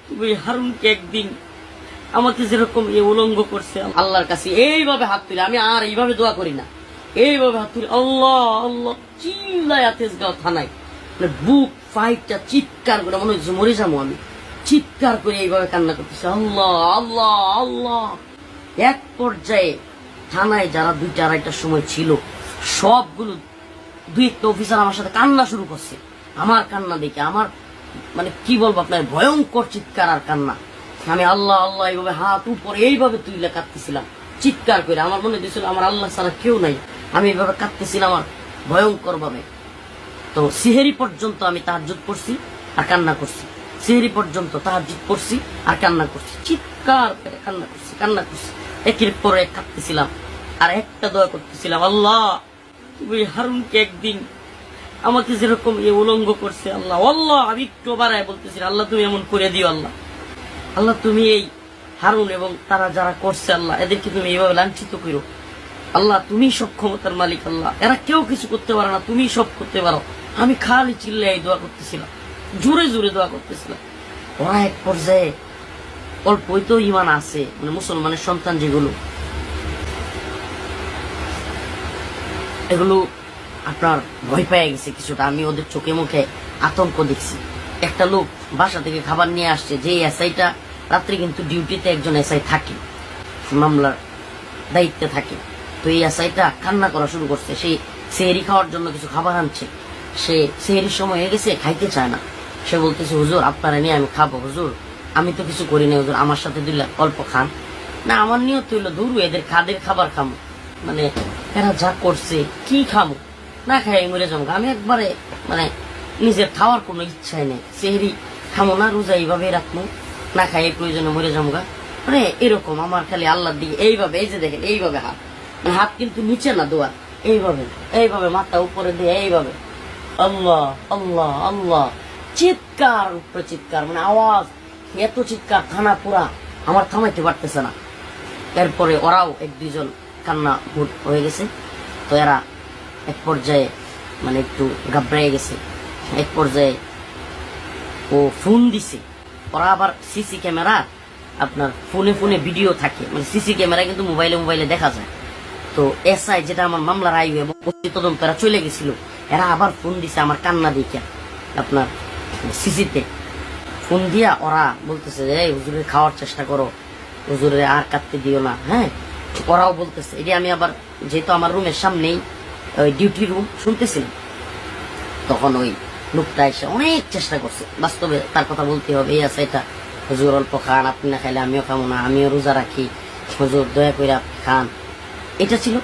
তুমি হারুনকে একদিন আমাকে যেরকম উলঙ্গ করছে আল্লাহর কাছে এইভাবে হাত তুলে, আমি আর এইভাবে দোয়া করি না, এইভাবে হাত তুলে আল্লাহ আল্লাহ চিল্লায় তেজগাঁও থানায়, মানে বুক ফাইটটা চিৎকার করে মনে হচ্ছে মরে যাবো আমি, চিৎকার করে এইভাবে কান্না করতেছে আল্লাহ আল্লাহ আল্লাহ। এক পর্যায়ে থানায় যারা 2টা 2:30টার সময় ছিল সবগুলো 2-1টা অফিসার আমার সাথে কান্না শুরু করছে। আমার কান্না দেখে আমার মানে কি বলবো আপনার, ভয়ঙ্কর চিৎকার আর কান্না। আমি আল্লাহ আল্লাহ এইভাবে হাত উপরে এইভাবে তুইলে কাঁদতেছিলাম চিৎকার করে। আমার মনে দিয়েছিল আমার আল্লাহ ছাড়া কেউ নাই, আমি এইভাবে কাঁদতেছিলাম আর ভয়ঙ্কর ভাবে। তো সিহেরি পর্যন্ত আমি তাহাজ্জুদ পড়ছি আর কান্না করছি, সিহেরি পর্যন্ত তাহাজ্জুদ পড়ছি আর কান্না করছি, চিৎকার করে কান্না করছি একের পর এক কাঁদতেছিলাম আর একটা দোয়া করতেছিলাম, আল্লাহ তুমি হারুনকে একদিন আমাকে যেরকম উলঙ্গ করছে আল্লাহ আল্লাহ, আমি একটু বাড়ায় বলতেছি আল্লাহ তুমি এমন করে দিও আল্লাহ, আল্লাহ তুমি এই হারুন এবং তারা যারা করছে আল্লাহ এদেরকে তুমি এইভাবে লাঞ্ছিত করো আল্লাহ, তুমি সব ক্ষমতার মালিক আল্লাহ, এরা কেউ কিছু করতে পারে না, তুমি সব করতে পারো। আমি খালি চিল্লাই দোয়া করতেছিলাম, জোরে জোরে দোয়া করতেছিলাম। ওরা এক পর্যায়ে অল্পই তো ইমান আছে, মানে মুসলমানের সন্তান যেগুলো, এগুলো আপনার ভয় পেয়ে গেছে কিছুটা। আমি ওদের চোখে মুখে আতঙ্ক দেখছি। একটা লোক বাসা থেকে খাবার নিয়ে আসছে, যে এসআইটা রাত্রে কিন্তু ডিউটিতে একজন এসআই থাকে, মামলার দায়িত্বে থাকে। তো এই এসআইটা কান্না করা শুরু করছে, সেই সেহরি খাওয়ার জন্য কিছু খাবার আনছে, সে সেহরির সময় হয়ে গেছে খাইতে চায় না। সে বলতেছে হুজুর আপনারা নিয়ে আমি খাবো, হুজুর আমি তো কিছু করি না, হুজুর আমার সাথে দিলে অল্প খান না। আমার নিয়ত হইলো ধরু এদের খাবার খামো, মানে এরা যা করছে কি খামো, না খাই মরে যাবো। আমি একবারে মানে নিজের খাওয়ার কোনো ইচ্ছাই নেই, সেহরি খামো না, রোজা এইভাবে রাখবো, না খাই প্রয়োজনে মরে যাবো গা, মানে এরকম আমার খালি আল্লাহর দিকে এইভাবে, এই যে দেখেন এইভাবে হাত, মানে হাত কিন্তু নিচে না দোয়া, এইভাবে এইভাবে মাথা উপরে দিয়ে এইভাবে আল্লাহ আল্লাহ আল্লাহ, চিৎকার উপরে চিৎকার, মানে আওয়াজ এত চিৎকার থানা পুরা আমার থামাইতে পারতেছে না। এরপরে ওরাও 1-2 জন কান্না হয়ে গেছে। তো এরা এক পর্যায়ে মানে একটু ঘাবড়াই গেছে। এক পর্যায়ে ও ফোন দিছে, ওরা আবার সিসি ক্যামেরা আপনার ফোনে ভিডিও থাকে, মানে সিসি ক্যামেরা কিন্তু মোবাইলে দেখা যায়। তো এসআই যেটা আমার মামলার আইয়ু এবং তদন্তরা চলে গেছিল, এরা আবার ফোন দিছে আমার কান্না দেখে আপনার সিসিতে ফোন দিয়া। ওরা বলতেছে যে হুজুরের খাওয়ার চেষ্টা করো, হুজুরে আর কাটতে দিও না। হ্যাঁ, ওরাও বলতেছে এটি। আমি আবার যেহেতু আমার রুমের সামনেই ওই ডিউটি রুম শুনতেছিলাম, তখন ওই লোকটা এসে অনেক চেষ্টা করছে। বাস্তবে তার কথা বলতে হবে, এই আছে এটা হুজুর অল্প খান, আপনি না খাইলে আমিও খাবো না, আমিও রোজা রাখি, হুজুর দয়া করে আপনি খান, এটা ছিল।